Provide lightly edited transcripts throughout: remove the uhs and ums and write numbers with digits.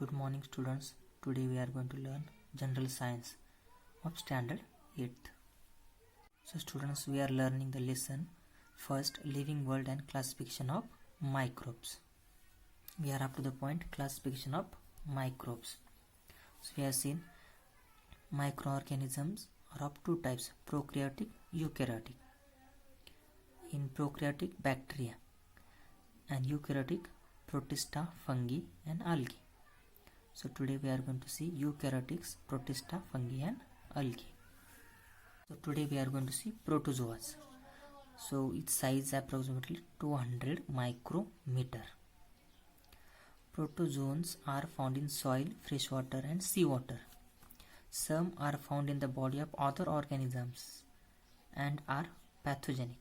Good morning students. Today we are going to learn general science of standard 8th. So students, we are learning the lesson first, living world and classification of microbes. We are up to the point classification of microbes. So we have seen microorganisms are of two types, prokaryotic, eukaryotic. In prokaryotic, bacteria, and eukaryotic, protista, fungi and algae. So today we are going to see eukaryotics, protista, fungi and algae. So today we are going to see protozoas. So its size approximately 200 micrometer. Protozoans are found in soil, freshwater and seawater. Some are found in the body of other organisms and are pathogenic.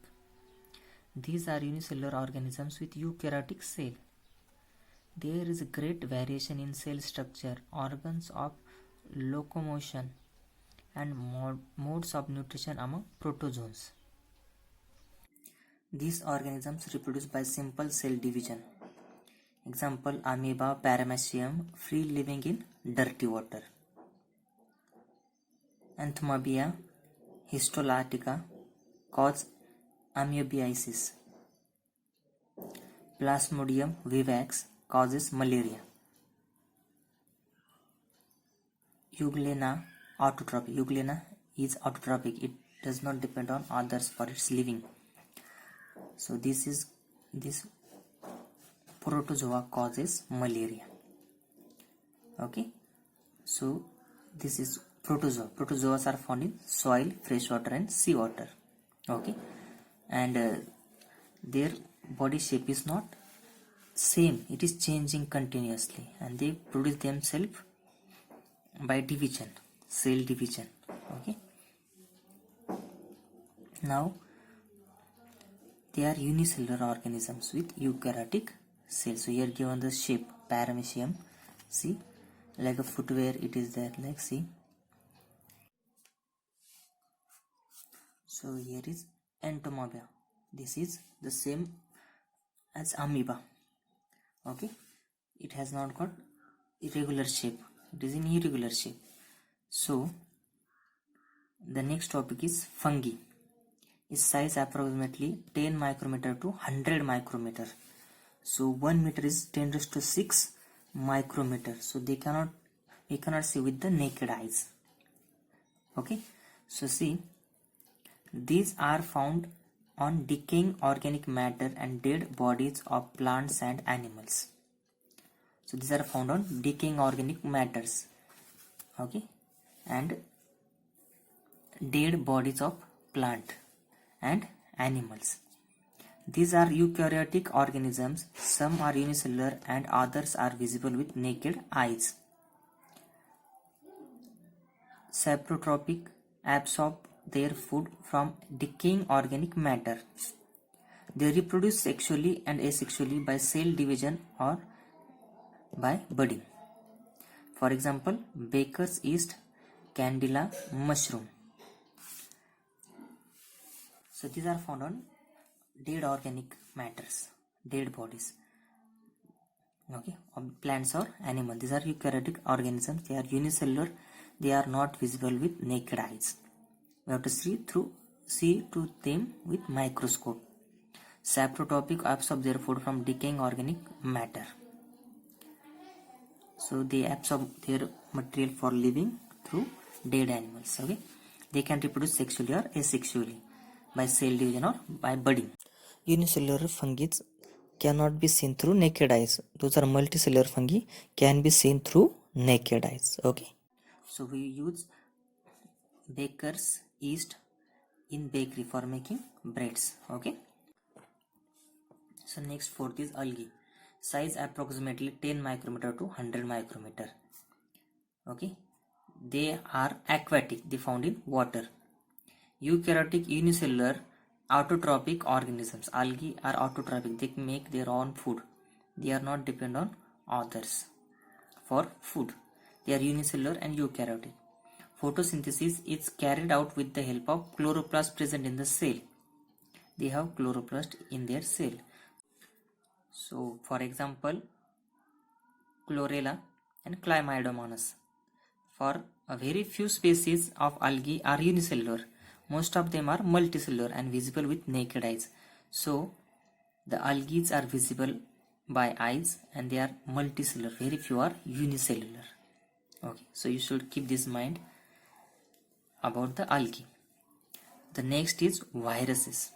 These are unicellular organisms with eukaryotic cell. There is great variation in cell structure, organs of locomotion and modes of nutrition among protozoans. These organisms reproduce by simple cell division. Example, amoeba, paramecium, free living in dirty water. Anthomobia histolytica cause amoebiasis. Plasmodium vivax causes malaria. Euglena autotrophic. Euglena is autotrophic. It does not depend on others for its living. So this protozoa causes malaria. Okay. So this is protozoa. Protozoas are found in soil, freshwater and seawater. Okay. And their body shape is not same. It is changing continuously and they produce themselves by division, cell division. Okay. Now they are unicellular organisms with eukaryotic cells. So here given the shape paramecium. See, like a footwear it is there, like see. So here is Entomobia. This is the same as amoeba. Okay, it has not got irregular shape. It is in irregular shape. So the next topic is fungi. Its size approximately 10 micrometer to 100 micrometer. So 1 meter is 10 raised to 6 micrometer. So we cannot see with the naked eyes. Okay, so see, these are found on decaying organic matter and dead bodies of plants and animals. So these are found on decaying organic matters. Okay, and dead bodies of plant and animals. These are eukaryotic organisms. Some are unicellular and others are visible with naked eyes. Saprotropic absorb their food from decaying organic matter. They reproduce sexually and asexually by cell division or by budding. For example, baker's yeast, candela, mushroom. So these are found on dead organic matters, dead bodies. Okay, of plants or animals. These are eukaryotic organisms. They are unicellular. They are not visible with naked eyes. We have to see to them with microscope. Saprotropic absorb their food from decaying organic matter. So they absorb their material for living through dead animals. Okay, they can reproduce sexually or asexually by cell division or by budding. Unicellular fungi cannot be seen through naked eyes. Those are multicellular fungi can be seen through naked eyes. Okay, so we use baker's yeast in bakery for making breads. Okay, so next fourth is algae. Size approximately 10 micrometer to 100 micrometer. Okay, they are aquatic. They found in water. Eukaryotic unicellular autotrophic organisms. Algae are autotrophic. They make their own food. They are not dependent on others for food. They are unicellular and eukaryotic. Photosynthesis is carried out with the help of chloroplast present in the cell. They have chloroplast in their cell. So for example, chlorella and Chlamydomonas. For a very few species of algae are unicellular. Most of them are multicellular and visible with naked eyes. So the algae are visible by eyes and they are multicellular. Very few are unicellular. Okay, so you should keep this in mind about the algae. The next is viruses.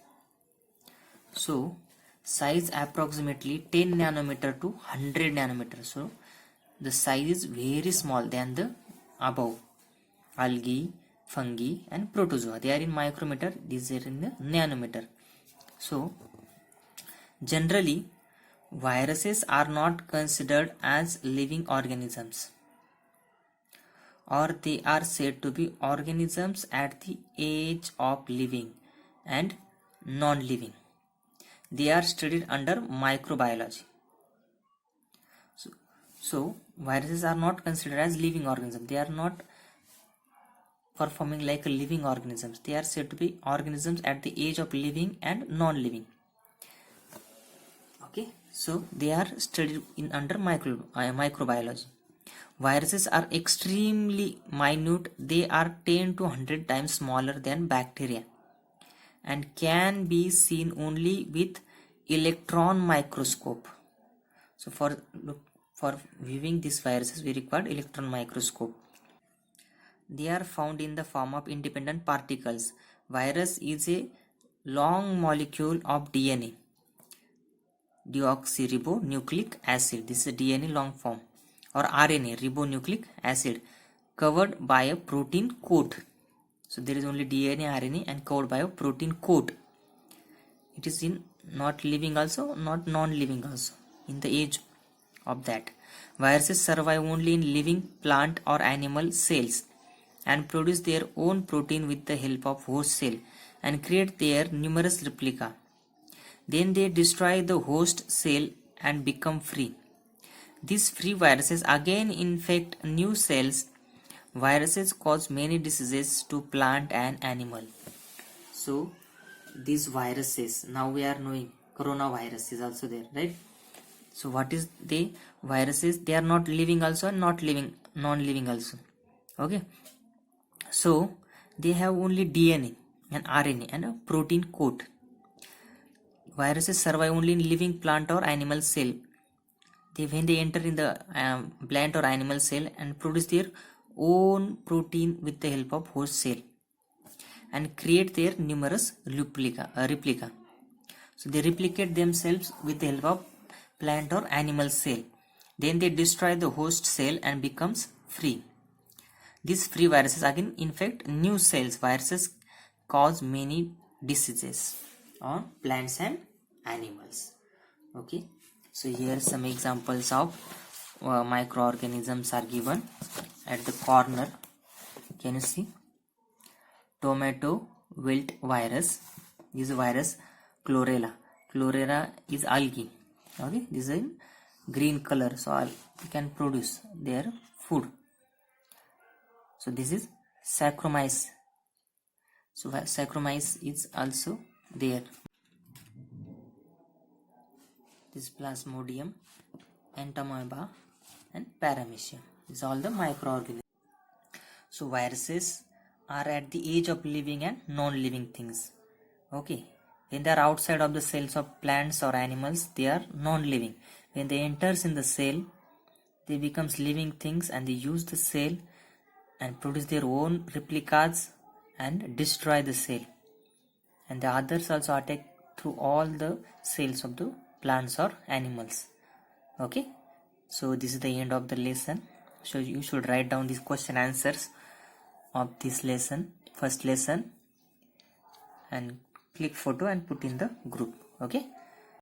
So size approximately 10 nanometer to 100 nanometer. So the size is very small than the above algae, fungi and protozoa. They are in micrometer, these are in the nanometer. So generally viruses are not considered as living organisms, or they are said to be organisms at the age of living and non-living. They are studied under microbiology. So viruses are not considered as living organisms. They are not performing like living organisms. They are said to be organisms at the age of living and non-living. Okay, so they are studied in under microbiology. Viruses are extremely minute. They are 10 to 100 times smaller than bacteria and can be seen only with electron microscope. So for viewing these viruses we require electron microscope. They are found in the form of independent particles. Virus is a long molecule of DNA, deoxyribonucleic acid. This is a DNA long form, or RNA, ribonucleic acid, covered by a protein coat. So there is only DNA, RNA and covered by a protein coat. It is in not living also, not non-living also, in the age of that. Viruses survive only in living plant or animal cells and produce their own protein with the help of host cell and create their numerous replica. Then they destroy the host cell and become free. These free viruses again infect new cells. Viruses cause many diseases to plant and animal. So these viruses, now we are knowing coronavirus is also there, right? So what is the viruses? They are not living also and not living, non-living also. Okay, so they have only DNA and RNA and a protein coat. Viruses survive only in living plant or animal cell. When they enter in the plant or animal cell and produce their own protein with the help of host cell and create their numerous replica. So they replicate themselves with the help of plant or animal cell. Then they destroy the host cell and becomes free. These free viruses again infect new cells. Viruses cause many diseases on plants and animals. Okay, so here some examples of microorganisms are given at the corner. Can you see? Tomato wilt virus. This virus chlorella. Chlorella is algae. Okay, this is in green color, so you can produce their food. So this is Saccharomyces. So Saccharomyces is also there. This Plasmodium, Entamoeba and Paramecium. These are all the microorganisms. So viruses are at the age of living and non-living things. Okay, when they are outside of the cells of plants or animals, they are non-living. When they enters in the cell, they becomes living things and they use the cell and produce their own replicas and destroy the cell. And the others also attack through all the cells of the plants or animals. Okay, so this is the end of the lesson. So you should write down these question answers of this lesson, first lesson, and click photo and put in the group. Okay.